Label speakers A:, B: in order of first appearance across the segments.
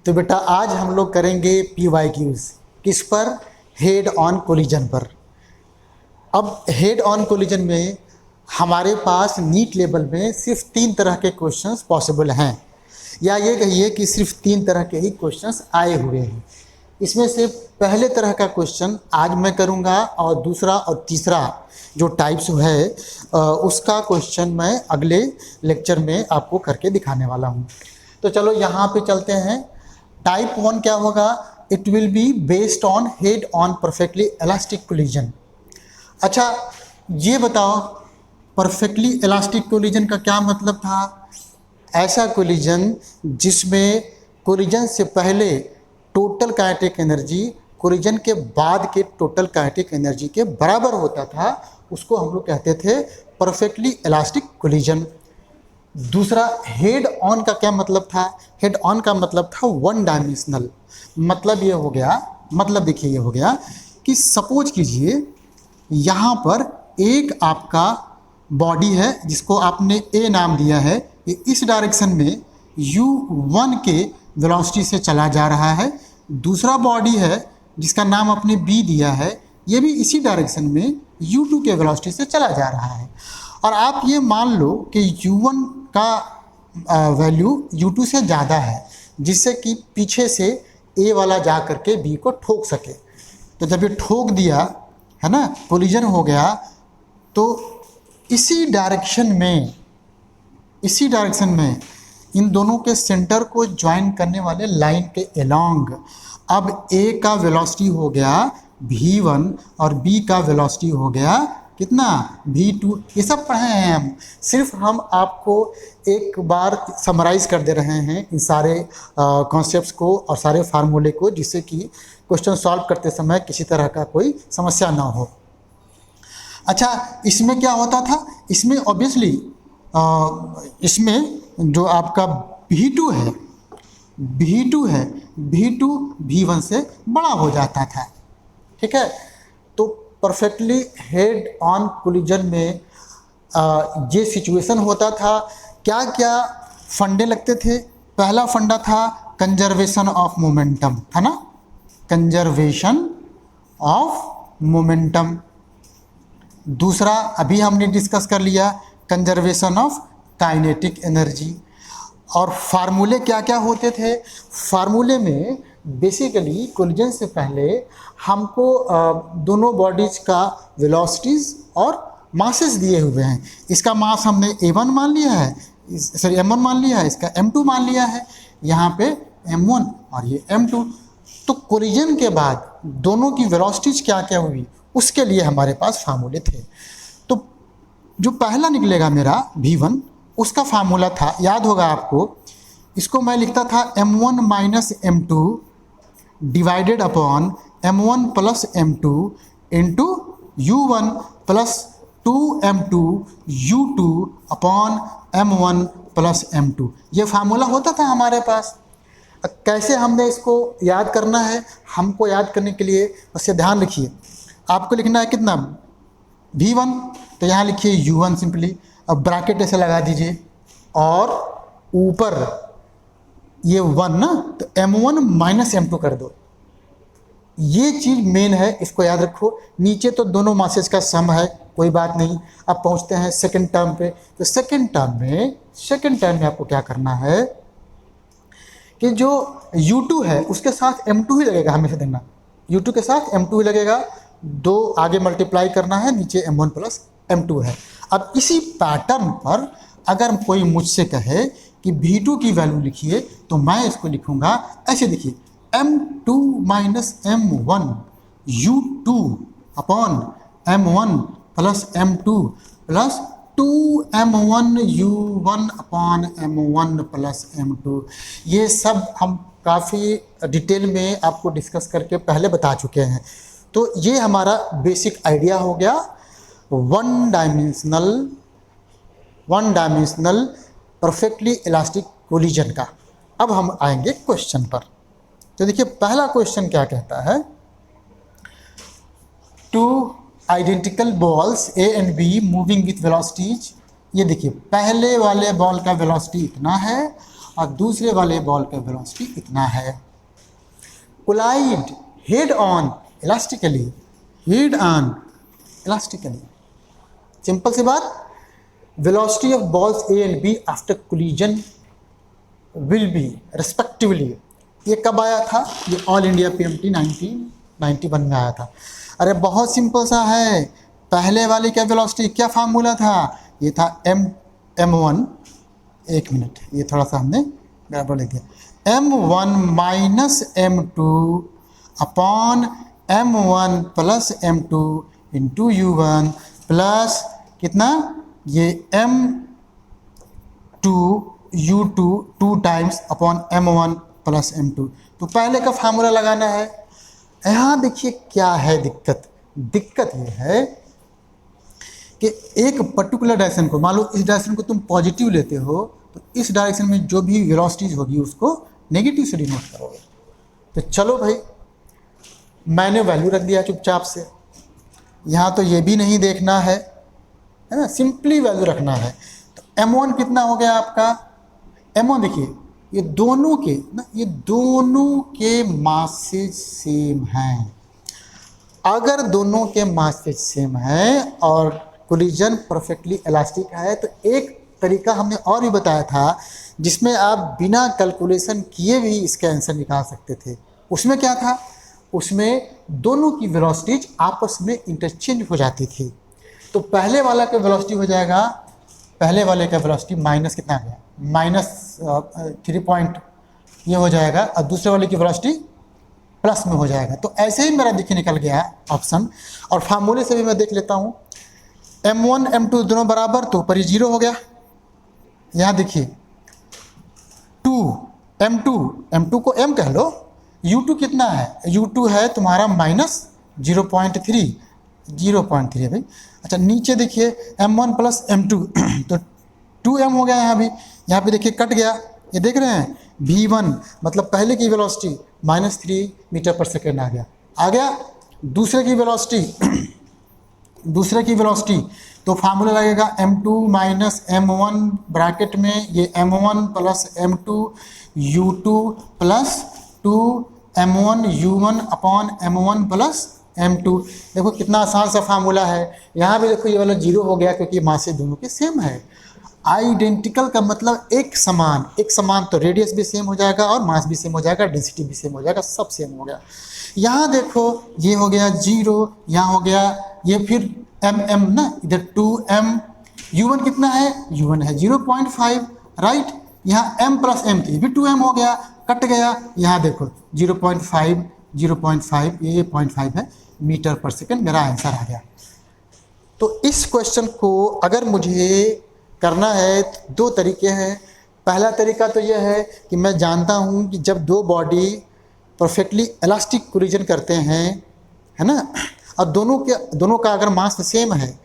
A: तो बेटा आज हम लोग करेंगे PYQs किस पर, हेड ऑन कोलिजन पर। अब हेड ऑन कोलिजन में हमारे पास नीट लेवल में सिर्फ 3 तरह के क्वेश्चंस पॉसिबल हैं, या ये कहिए कि सिर्फ 3 तरह के ही क्वेश्चंस आए हुए हैं। इसमें से पहले तरह का क्वेश्चन आज मैं करूंगा और दूसरा और तीसरा जो टाइप्स है उसका क्वेश्चन मैं अगले लेक्चर में आपको करके दिखाने वाला हूं। तो चलो यहाँ पे चलते हैं। टाइप 1 क्या होगा? It will be based on head on perfectly elastic collision. अच्छा ये बताओ, परफेक्टली इलास्टिक कोलिजन का क्या मतलब था? ऐसा कोलिजन जिसमें कोलिजन से पहले टोटल काइनेटिक एनर्जी कोलिजन के बाद के टोटल काइनेटिक एनर्जी के बराबर होता था, उसको हम लोग कहते थे परफेक्टली इलास्टिक कोलिजन। दूसरा, हेड ऑन का क्या मतलब था? हेड ऑन का मतलब था वन डायमेंशनल। मतलब ये हो गया, मतलब देखिए ये हो गया कि सपोज कीजिए यहाँ पर एक आपका बॉडी है जिसको आपने ए नाम दिया है, ये इस डायरेक्शन में u1 के वेलोसिटी से चला जा रहा है। दूसरा बॉडी है जिसका नाम आपने बी दिया है, ये भी इसी डायरेक्शन में u2 के वेलोसिटी से चला जा रहा है। और आप ये मान लो कि u1 का वैल्यू u2 से ज़्यादा है, जिससे कि पीछे से ए वाला जा करके बी को ठोक सके। तो जब ये ठोक दिया है ना, कोलिजन हो गया, तो इसी डायरेक्शन में इन दोनों के सेंटर को ज्वाइन करने वाले लाइन के अलोंग अब ए का वेलोसिटी हो गया v1 और बी का वेलोसिटी हो गया कितना, v2। ये सब पढ़े हैं हम, सिर्फ हम आपको एक बार समराइज कर दे रहे हैं इन सारे कॉन्सेप्ट्स को और सारे फार्मूले को, जिससे कि क्वेश्चन सॉल्व करते समय किसी तरह का कोई समस्या ना हो। अच्छा इसमें क्या होता था? इसमें ऑब्वियसली इसमें जो आपका v2 है v2 v1 से बड़ा हो जाता था, ठीक है। तो परफेक्टली हेड ऑन कोलिजन में ये सिचुएशन होता था। क्या क्या फंडे लगते थे? पहला फंडा था कंजर्वेशन ऑफ मोमेंटम, है ना, कंजर्वेशन ऑफ मोमेंटम। दूसरा अभी हमने डिस्कस कर लिया, कंजर्वेशन ऑफ काइनेटिक एनर्जी। और फार्मूले क्या क्या होते थे? फार्मूले में बेसिकली कोलिजन से पहले हमको दोनों बॉडीज का वेलोसिटीज और मासेस दिए हुए हैं। इसका मास हमने a1 मान लिया है, सॉरी m1 मान लिया है, इसका m2 मान लिया है, यहाँ पे m1 और ये m2। तो कोलिजन के बाद दोनों की वेलोसिटीज क्या क्या हुई, उसके लिए हमारे पास फार्मूले थे। तो जो पहला निकलेगा मेरा v1, उसका फार्मूला था, याद होगा आपको, इसको मैं लिखता था m1 minus m2 divided upon m1 plus m2 into u1 plus 2m2 u2 upon m1 plus m2। ये फार्मूला होता था हमारे पास। कैसे हमने इसको याद करना है? हमको याद करने के लिए बस ध्यान रखिए, आपको लिखना है कितना, v1, तो यहाँ लिखिए u1 सिंपली। अब ब्रैकेट ऐसे लगा दीजिए और ऊपर ये 1 ना, तो m1 माइनस m2 कर दो। ये चीज़ मेन है, इसको याद रखो। नीचे तो दोनों मासेस का सम है, कोई बात नहीं। अब पहुँचते हैं सेकंड टर्म पे। तो सेकंड टर्म में आपको क्या करना है कि जो u2 है उसके साथ m2 ही लगेगा, हमेशा देखना, u2 के साथ m2 ही लगेगा। 2 आगे मल्टीप्लाई करना है, नीचे m1 प्लस m2 है। अब इसी पैटर्न पर अगर कोई मुझसे कहे कि v2 की वैल्यू लिखिए, तो मैं इसको लिखूंगा ऐसे, देखिए m2 minus m1 u2 upon m1 plus m2 plus 2m1 u1 upon m1 plus m2। ये सब हम काफ़ी डिटेल में आपको डिस्कस करके पहले बता चुके हैं। तो ये हमारा बेसिक आइडिया हो गया one dimensional perfectly elastic collision का। अब हम आएंगे क्वेश्चन पर। तो देखिए पहला क्वेश्चन क्या कहता है, two identical balls A and be moving with velocities. ये देखिए पहले वाले बॉल का वेलोसिटी इतना है और दूसरे वाले बॉल का वेलोसिटी इतना है। Collide head on elastically, head on elastically, simple सी बात। Velocity of balls A and B after collision will be respectively, ये कब आया था? ये ऑल इंडिया पीएमटी 1991 में आया था। अरे बहुत सिंपल सा है, पहले वाले का वेलोसिटी क्या फार्मूला था? ये था m1, एक मिनट, ये थोड़ा सा हमने गड़बड़ लिख दिया, m1 minus m2 upon m1 plus m2 into u1 plus कितना, ये m2 u2 2 times upon m1 plus m2। तो पहले का फार्मूला लगाना है। यहाँ देखिए क्या है दिक्कत, दिक्कत ये है कि एक पर्टिकुलर डायरेक्शन को, मान लो इस डायरेक्शन को तुम पॉजिटिव लेते हो तो इस डायरेक्शन में जो भी वेलोसिटीज होगी उसको नेगेटिव से डिनोट करोगे। तो चलो भाई, मैंने वैल्यू रख दिया चुपचाप से, यहाँ तो ये भी नहीं देखना है ना, सिंपली वैल्यू रखना है। तो m1 कितना हो गया आपका? m1 देखिए ये दोनों के ना, ये दोनों के मासेज सेम हैं। अगर दोनों के मासेज सेम है और कोलिजन परफेक्टली इलास्टिक है तो एक तरीका हमने और भी बताया था जिसमें आप बिना कैलकुलेशन किए भी इसका आंसर निकाल सकते थे। उसमें क्या था? उसमें दोनों की वेलोसिटीज आपस में इंटरचेंज हो जाती थी। तो पहले वाला का वेलोसिटी हो जाएगा, पहले वाले का वेलोसिटी माइनस कितना आ गया, माइनस 3 पॉइंट ये हो जाएगा, और दूसरे वाले की वेलोसिटी प्लस में हो जाएगा। तो ऐसे ही मेरा देखिए निकल गया ऑप्शन। और फार्मूले से भी मैं देख लेता हूँ, m1 m2 दोनों बराबर, तो ऊपर ही 0 हो गया। यहाँ देखिए 2 m2 को m कह लो, u2 कितना है? u2 है तुम्हारा माइनस 0.3 है भाई। अच्छा नीचे देखिए m1 प्लस m2 तो 2m हो गया। यहाँ पे देखिए कट गया, ये देख रहे हैं v1 मतलब पहले की वेलोसिटी -3 मीटर पर सेकेंड आ गया। दूसरे की वेलोसिटी तो फार्मूला लगेगा m2 माइनस m1 ब्रैकेट में ये m1 plus m2 u2 plus 2m1 u1 upon m1 plus m2। देखो कितना आसान सा फार्मूला है। यहाँ भी देखो ये वाला 0 हो गया क्योंकि मास दोनों के सेम है। आइडेंटिकल का मतलब एक समान तो रेडियस भी सेम हो जाएगा और मास भी सेम हो जाएगा, डेंसिटी भी सेम हो जाएगा, सब सेम हो गया। यहाँ देखो ये हो गया 0, यहाँ हो गया ये फिर m ना, इधर 2m, u1 कितना है? u1 है 0.5 राइट। यहाँ m प्लस m तो ये भी 2m हो गया, कट गया। यहाँ देखो 0.5 ये 0.5 है मीटर पर सेकेंड, मेरा आंसर आ गया। तो इस क्वेश्चन को अगर मुझे करना है तो 2 तरीके हैं। पहला तरीका तो यह है कि मैं जानता हूँ कि जब 2 बॉडी परफेक्टली इलास्टिक कोलिजन करते हैं, है ना, और दोनों का अगर मास सेम है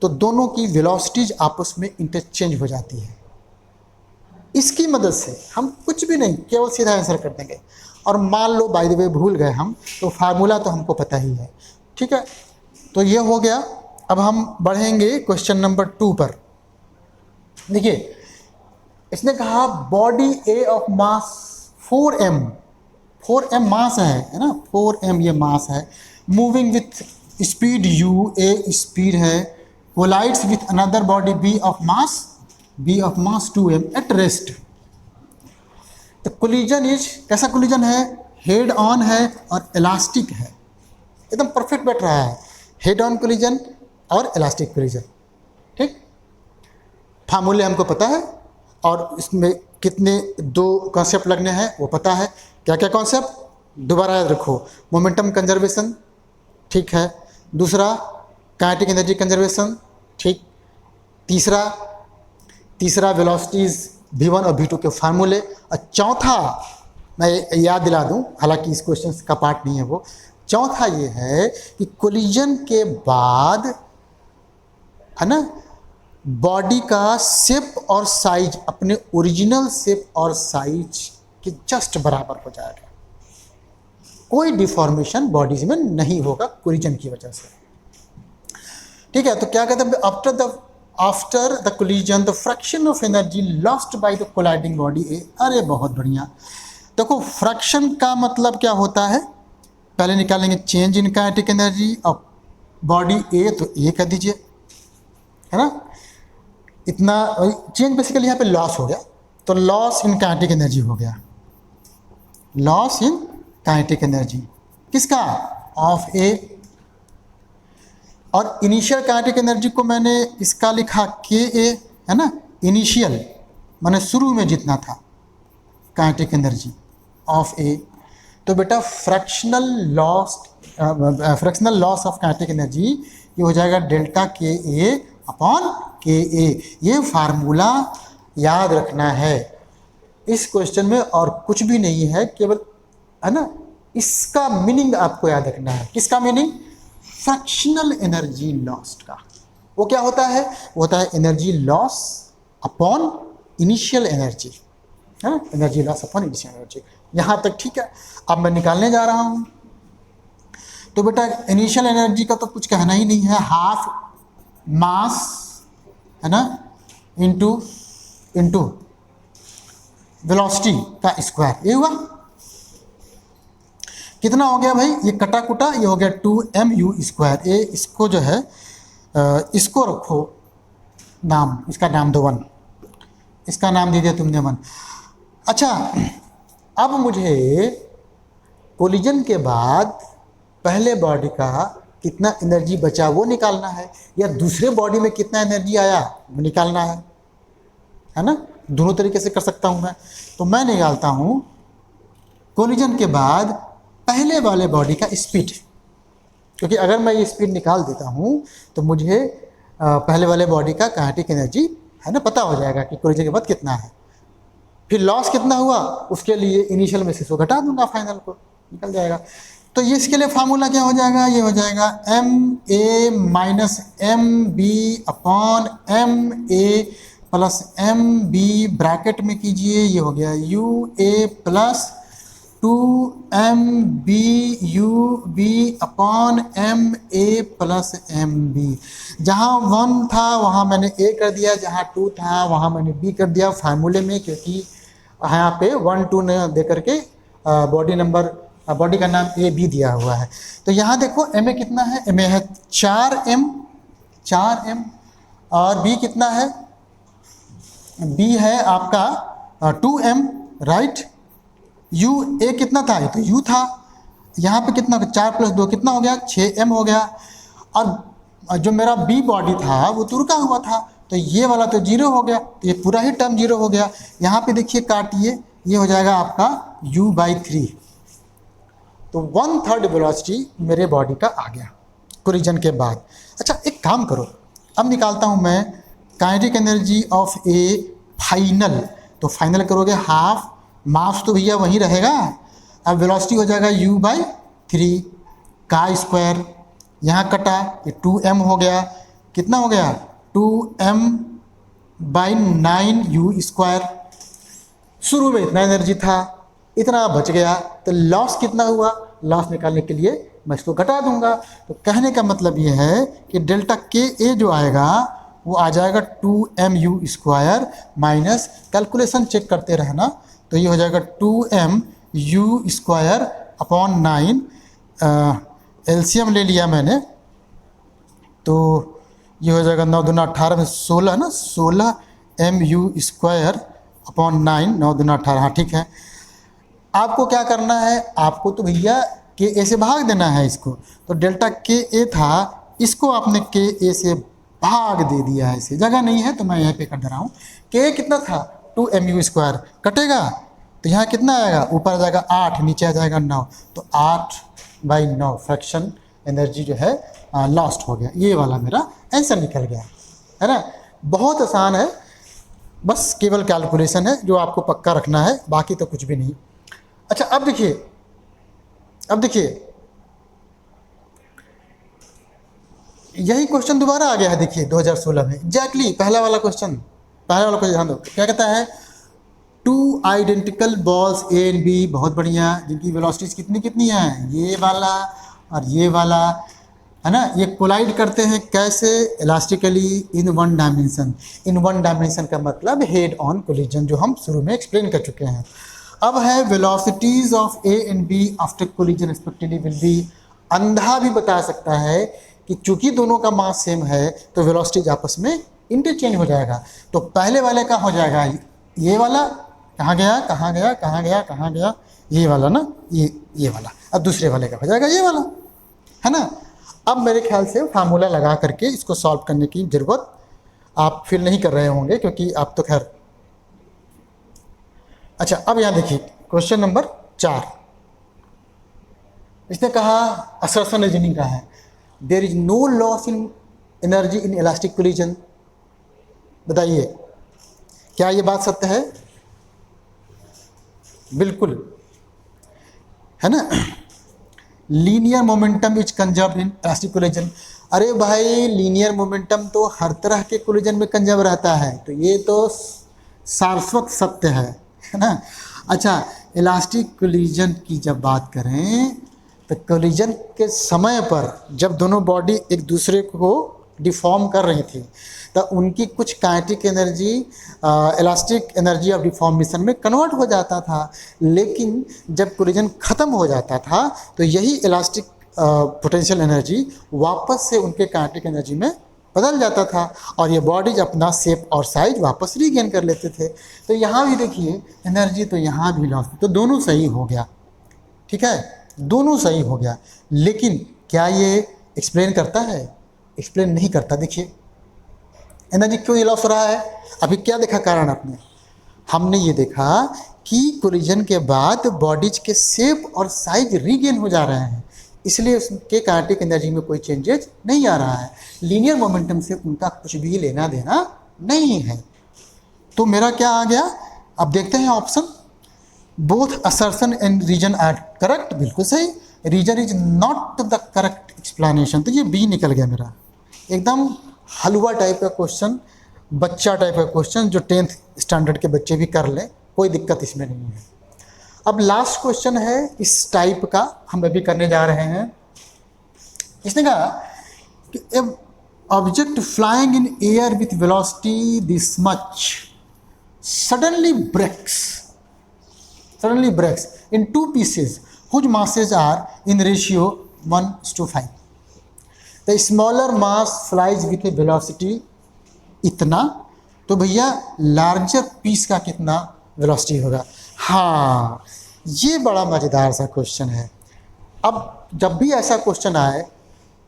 A: तो दोनों की वेलोसिटीज आपस में इंटरचेंज हो जाती है। इसकी मदद से हम कुछ भी नहीं, केवल सीधा आंसर कर देंगे। और मान लो बाय द वे भूल गए हम, तो फार्मूला तो हमको पता ही है, ठीक है। तो ये हो गया। अब हम बढ़ेंगे क्वेश्चन नंबर 2 पर। देखिए इसने कहा body A of mass 4m मास है ना, 4m ये मास है, moving with speed u, a speed है, collides with another body b of mass 2m at rest. तो कोलिजन इज कैसा कोलिजन है? हेड ऑन है और इलास्टिक है, एकदम परफेक्ट बैठ रहा है, हेड ऑन कोलिजन और इलास्टिक कोलिजन, ठीक। फार्मूले हमको पता है और इसमें कितने 2 कॉन्सेप्ट लगने हैं वो पता है। क्या क्या कॉन्सेप्ट? दोबारा याद रखो, मोमेंटम कंजर्वेशन, ठीक है, दूसरा काइनेटिक एनर्जी कंजर्वेशन, ठीक, तीसरा वेलोसिटीज v1 और v2 के फार्मूले, और चौथा मैं याद दिला दूं, हालांकि इस क्वेश्चन का पार्ट नहीं है वो, चौथा ये है कि कोलिजन के बाद, है ना, बॉडी का शेप और साइज अपने ओरिजिनल शेप और साइज के जस्ट बराबर हो जाएगा, कोई डिफॉर्मेशन बॉडीज में नहीं होगा कोलिजन की वजह से, ठीक है। तो क्या कहते हैं, after the collision the fraction of energy lost by the colliding body A. अरे बहुत बढ़िया। देखो फ्रैक्शन का मतलब क्या होता है, पहले निकालेंगे change in kinetic energy of body A, तो ए कर दीजिए, है ना। इतना चेंज बेसिकली यहाँ पे लॉस हो गया, तो लॉस इन काइनेटिक एनर्जी हो गया, लॉस इन काइनेटिक एनर्जी किसका, ऑफ ए। और इनिशियल काइनेटिक एनर्जी को मैंने इसका लिखा के ए, है ना, इनिशियल माने शुरू में जितना था काइनेटिक एनर्जी ऑफ ए। तो बेटा fractional loss of kinetic energy ये हो जाएगा डेल्टा के ए अपॉन के ए। ये फार्मूला याद रखना है इस क्वेश्चन में, और कुछ भी नहीं है, केवल, है ना, इसका मीनिंग आपको याद रखना है। किसका मीनिंग, फ्रैक्शनल एनर्जी लॉस्ट का। वो क्या होता है, वो होता है energy loss upon initial energy, है ना, energy loss upon initial energy. यहाँ तक ठीक है। अब मैं निकालने जा रहा हूँ, तो बेटा इनिशियल एनर्जी का तो कुछ कहना ही नहीं है, हाफ मास, है ना, इंटू वेलोसिटी का स्क्वायर। ये हुआ कितना हो गया भाई, ये कटा कुटा ये हो गया 2mu स्क्वायर। ये इसको जो है इसको रखो नाम, इसका नाम दो 1, इसका नाम दे दिया तुमने 1। अच्छा अब मुझे कोलिजन के बाद पहले बॉडी का कितना एनर्जी बचा वो निकालना है, या दूसरे बॉडी में कितना एनर्जी आया वो निकालना है ना। दोनों तरीके से कर सकता हूँ मैं। तो मैं निकालता हूँ कोलिजन के बाद पहले वाले बॉडी का स्पीड, क्योंकि अगर मैं ये स्पीड निकाल देता हूँ तो मुझे पहले वाले बॉडी का काइनेटिक एनर्जी, है ना, पता हो जाएगा कि कोलिजन के बाद कितना है। फिर लॉस कितना हुआ उसके लिए इनिशियल में से 100 घटा दूंगा, फाइनल को निकल जाएगा। तो ये इसके लिए फार्मूला क्या हो जाएगा, ये हो जाएगा MA minus MB upon MA plus MB, bracket में कीजिए, ये हो गया UA plus 2MBUB upon MA plus MB। जहाँ 1 था वहाँ मैंने A कर दिया, जहाँ 2 था वहाँ मैंने B कर दिया फार्मूले में, क्योंकि यहाँ पे 1 2 ने दे करके बॉडी का नाम AB दिया हुआ है। तो यहाँ देखो MA कितना है, MA है 4M और B कितना है, B है आपका 2M, राइट। A कितना था, ये तो U था, यहाँ पे कितना 4 + 2 कितना हो गया 6M हो गया। और जो मेरा B बॉडी था वो तो रुका हुआ था, तो ये वाला तो 0 हो गया, तो ये पूरा ही टर्म 0 हो गया। यहाँ पे देखिए काटिए, ये हो जाएगा आपका U/3। तो 1/3 वेलोसिटी मेरे बॉडी का आ गया कोलिजन के बाद। अच्छा एक काम करो, अब निकालता हूँ मैं kinetic energy of A final. तो फाइनल करोगे हाफ मास तो भैया वहीं रहेगा, अब वेलोसिटी हो जाएगा U/3 का स्क्वायर, यहाँ कटा ये 2M हो गया, कितना हो गया 2M/9U स्क्वायर। शुरू में इतना एनर्जी था, इतना बच गया, तो लॉस कितना हुआ, लॉस निकालने के लिए मैं इसको घटा दूंगा। तो कहने का मतलब ये है कि डेल्टा के ए जो आएगा वो आ जाएगा 2MU square minus, calculation check करते रहना, तो ये हो जाएगा 2MU स्क्वायर अपॉन 9, एलसीएम ले लिया मैंने, तो ये हो जाएगा 9 दूना 18 में 16 ना, 16MU स्क्वायर अपॉन 9, 9 दूना 18, हाँ ठीक है। आपको क्या करना है, आपको तो भैया के ए से भाग देना है इसको। तो डेल्टा के ए था, इसको आपने के ए से भाग दे दिया है, इसे जगह नहीं है तो मैं यहाँ पे कर दे रहा हूँ। के कितना था 2MU स्क्वायर, कटेगा तो यहाँ कितना आएगा, ऊपर आ जाएगा 8, नीचे आ जाएगा 9, तो 8/9 फ्रैक्शन एनर्जी जो है लॉस्ट हो गया। ये वाला मेरा आंसर निकल गया, है ना। बहुत आसान है, बस केवल कैलकुलेशन है जो आपको पक्का रखना है, बाकी तो कुछ भी नहीं। अच्छा अब देखिए यही क्वेश्चन दोबारा आ गया है, देखिए 2016 में एग्जैक्टली पहला वाला क्वेश्चन ध्यान दो। क्या कहता है, 2 identical balls A and B, बहुत बढ़िया, जिनकी वेलोसिटीज कितनी हैं, ये वाला और ये वाला, है ना, ये कोलाइड करते हैं कैसे, elastically in one dimension. In one dimension का मतलब हेड ऑन कोलिजन, जो हम शुरू में एक्सप्लेन कर चुके हैं। अब है velocities of A and B after collision respectively will be. अंधा भी बता सकता है कि चूंकि दोनों का मास सेम है तो वेलोसिटीज आपस में इंटरचेंज हो जाएगा। तो पहले वाले का हो जाएगा ये वाला, कहाँ गया कहाँ गया कहाँ गया कहाँ गया, ये वाला ना, ये वाला। अब दूसरे वाले का हो जाएगा ये वाला, है ना। अब मेरे ख्याल से फार्मूला लगा करके इसको सॉल्व करने की ज़रूरत आप फील नहीं कर रहे होंगे, क्योंकि आप तो खैर। अच्छा, अब यहाँ देखिए क्वेश्चन नंबर 4। इसने कहा, असर्शन रीजनिंग का है, there is no loss in energy in elastic collision. बताइए क्या ये बात सत्य है? बिल्कुल, है ना। Linear momentum is conserve in elastic collision. अरे भाई, लीनियर मोमेंटम तो हर तरह के कोलिजन में कंजर्व रहता है, तो ये तो शाश्वत सत्य है ना। अच्छा, इलास्टिक कोलिजन की जब बात करें तो कोलिजन के समय पर जब दोनों बॉडी एक दूसरे को डिफॉर्म कर रही थी तो उनकी कुछ kinetic energy elastic energy of deformation में कन्वर्ट हो जाता था, लेकिन जब कोलिजन ख़त्म हो जाता था तो यही इलास्टिक पोटेंशियल एनर्जी वापस से उनके काइनेटिक एनर्जी में बदल जाता था और ये बॉडीज अपना शेप और साइज वापस रीगेन कर लेते थे। तो यहाँ भी देखिए एनर्जी तो यहाँ भी लॉस, तो दोनों सही हो गया, ठीक है, दोनों सही हो गया। लेकिन क्या ये एक्सप्लेन करता है? एक्सप्लेन नहीं करता। देखिए एनर्जी क्यों लॉस हो रहा है। अभी क्या देखा कारण आपने? हमने ये देखा कि कोलिजन के बाद बॉडीज के शेप और साइज रीगेन हो जा रहे हैं, इसलिए उसके काइनेटिक एनर्जी में कोई चेंजेस नहीं आ रहा है। लीनियर मोमेंटम से उनका कुछ भी लेना देना नहीं है। तो मेरा क्या आ गया? अब देखते हैं option. Both assertion and reason are correct, बिल्कुल सही। Reason is not the correct explanation, तो ये बी निकल गया मेरा। एकदम हलवा टाइप का क्वेश्चन, बच्चा टाइप का क्वेश्चन, जो 10th स्टैंडर्ड के बच्चे भी कर लें, कोई दिक्कत इसमें नहीं है। अब लास्ट क्वेश्चन है इस टाइप का, हम अभी करने जा रहे हैं। इसने कहा कि ए object flying in air with velocity this much suddenly breaks in two pieces whose masses are in ratio 1:5. The smaller mass flies with a velocity इतना, तो भैया लार्जर पीस का कितना वेलोसिटी होगा? हाँ, ये बड़ा मज़ेदार सा क्वेश्चन है। अब जब भी ऐसा क्वेश्चन आए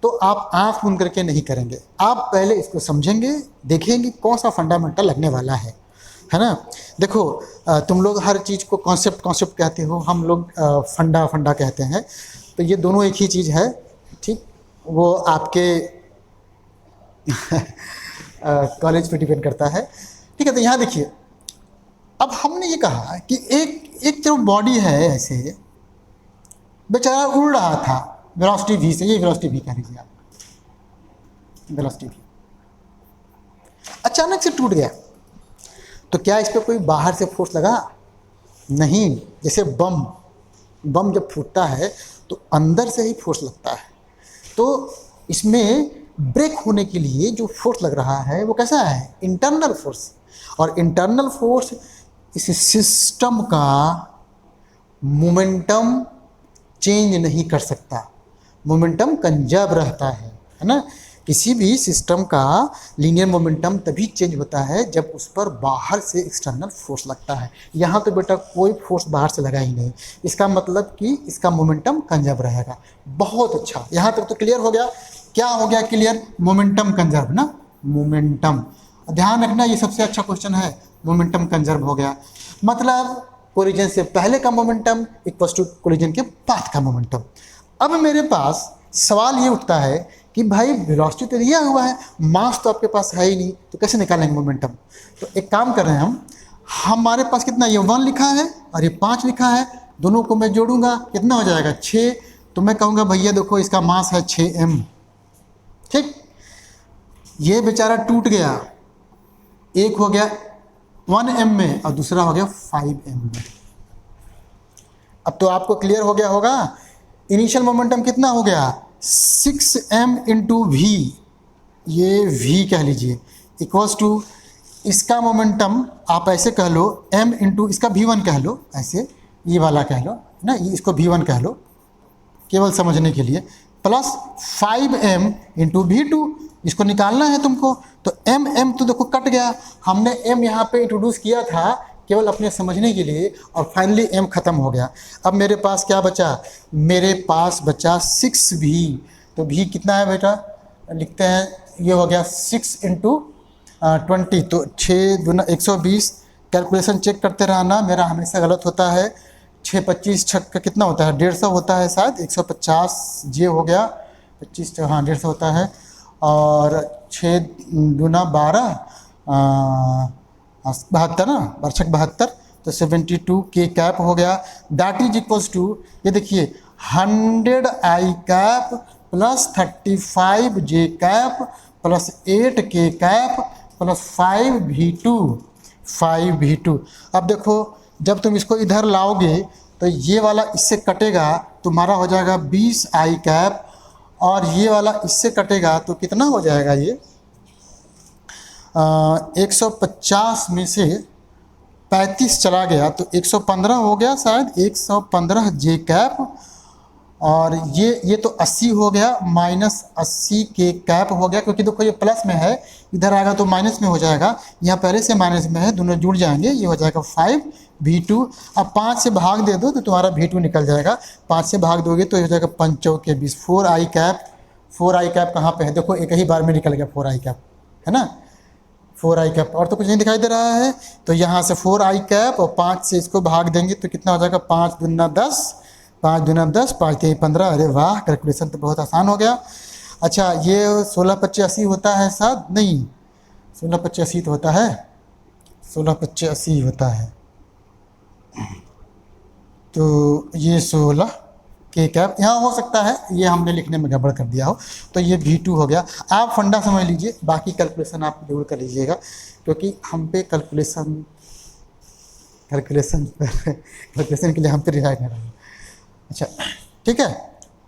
A: तो आप आँख बंद करके नहीं करेंगे, आप पहले इसको समझेंगे, देखेंगे कौन सा फंडामेंटल लगने वाला है ना। देखो तुम लोग हर चीज़ को कॉन्सेप्ट कहते हो, हम लोग फंडा कहते हैं, तो ये दोनों एक ही चीज़ है, ठीक। वो आपके कॉलेज पे डिपेंड करता है, ठीक है। तो यहाँ देखिए, अब हमने ये कहा कि एक जो बॉडी है ऐसे, बेचारा उड़ रहा था वेलोसिटी v से, ये वेलोसिटी v कह लीजिए आप, वेलोसिटी v, अचानक से टूट गया, तो क्या इस पर कोई बाहर से फोर्स लगा? नहीं। जैसे बम जब फूटता है तो अंदर से ही फोर्स लगता है, तो इसमें ब्रेक होने के लिए जो फोर्स लग रहा है वो कैसा है? Internal force. और इंटरनल फोर्स इस सिस्टम का मोमेंटम चेंज नहीं कर सकता, मोमेंटम कंजर्व रहता है ना। किसी भी सिस्टम का लीनियर मोमेंटम तभी चेंज होता है जब उस पर बाहर से एक्सटर्नल फोर्स लगता है। यहाँ तो बेटा कोई फोर्स बाहर से लगा ही नहीं, इसका मतलब कि इसका मोमेंटम कंजर्व रहेगा। बहुत अच्छा, यहाँ तक तो क्लियर हो गया। क्या हो गया क्लियर? मोमेंटम कंजर्व ना, मोमेंटम। ध्यान रखना, ये सबसे अच्छा क्वेश्चन है। मोमेंटम कंजर्व हो गया, मतलब कोलिजन से पहले का मोमेंटम इक्वल्स टू कोलिजन के बाद का मोमेंटम। अब मेरे पास सवाल ये उठता है कि भाई वेलोसिटी तो दिया हुआ है, मास तो आपके पास है ही नहीं, तो कैसे निकालेंगे मोमेंटम? तो एक काम कर रहे हैं हमारे पास कितना, ये 1 लिखा है और ये 5 लिखा है, दोनों को मैं जोड़ूंगा, कितना हो जाएगा? 6। तो मैं कहूँगा भैया देखो इसका मास है 6m, ठीक। ये बेचारा टूट गया, एक हो गया 1m में और दूसरा हो गया 5m में। अब तो आपको क्लियर हो गया होगा, इनिशियल मोमेंटम कितना हो गया? 6m इंटू वी, ये v कह लीजिए, इक्वल्स टू इसका मोमेंटम आप ऐसे कह लो m इंटू इसका v1 कह लो, ऐसे ये वाला कह लो ना, ये इसको v1 कह लो केवल समझने के लिए, प्लस 5m इंटू v2, इसको निकालना है तुमको। तो m तो देखो कट गया, हमने m यहाँ पे इंट्रोड्यूस किया था केवल अपने समझने के लिए, और फाइनली m ख़त्म हो गया। अब मेरे पास क्या बचा, मेरे पास बचा 6v। तो v कितना है बेटा, लिखते हैं, ये हो गया 6 इंटू 20, तो 6 दूना 120। कैलकुलेशन चेक करते रहना, मेरा हमेशा गलत होता है। 6 25 छक्का का कितना होता है, 150 होता है शायद, 150 जे हो गया, 25 हाँ 150 होता है, और 6 दूना 12 72 ना, 72, तो 72 के कैप हो गया। दैट इज इक्वल्स टू, ये देखिए 100 आई कैप प्लस 35 जे कैप प्लस 8 के कैप प्लस 5v2। अब देखो जब तुम इसको इधर लाओगे तो ये वाला इससे कटेगा, तुम्हारा हो जाएगा 20 आई कैप, और ये वाला इससे कटेगा तो कितना हो जाएगा, ये 150 में से 35 चला गया तो 115 हो गया शायद, 115 जे कैप, और ये तो 80 हो गया, माइनस 80 के कैप हो गया, क्योंकि देखो ये प्लस में है, इधर आएगा तो माइनस में हो जाएगा, यहाँ पहले से माइनस में है, दोनों जुड़ जाएंगे, ये हो जाएगा 5v2। अब 5 से भाग दे दो तो तुम्हारा v2 निकल जाएगा, 5 से भाग दोगे तो ये हो जाएगा 5 चौके 20, 4 आई कैप। 4 आई कैप कहाँ पे है, देखो एक ही बार में निकल गया 4 आई कैप, है ना, 4 आई कैप, और तो कुछ नहीं दिखाई दे रहा है। तो यहाँ से 4 आई कैप और 5 से इसको भाग देंगे तो कितना हो जाएगा, 5 दूना 10, 5 दूना 10, 5 3 15। अरे वाह, कैलकुलेशन तो बहुत आसान हो गया। अच्छा, ये 16 25 80 होता है शायद, नहीं 16 25 80 तो होता है, 16 25 80 होता है, तो ये 16 के कैप यहाँ हो सकता है, ये हमने लिखने में गड़बड़ कर दिया हो, तो ये v2 हो गया। आप फंडा समझ लीजिए, बाकी कैलकुलेशन आप जरूर कर लीजिएगा, क्योंकि हम पे कैलकुलेशन के लिए हम पे रिहाई नहीं रहा। अच्छा ठीक है,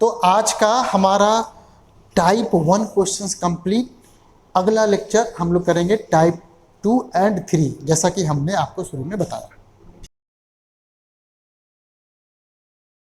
A: तो आज का हमारा टाइप 1 क्वेश्चंस कंप्लीट। अगला लेक्चर हम लोग करेंगे टाइप 2 एंड 3, जैसा कि हमने आपको शुरू में बताया।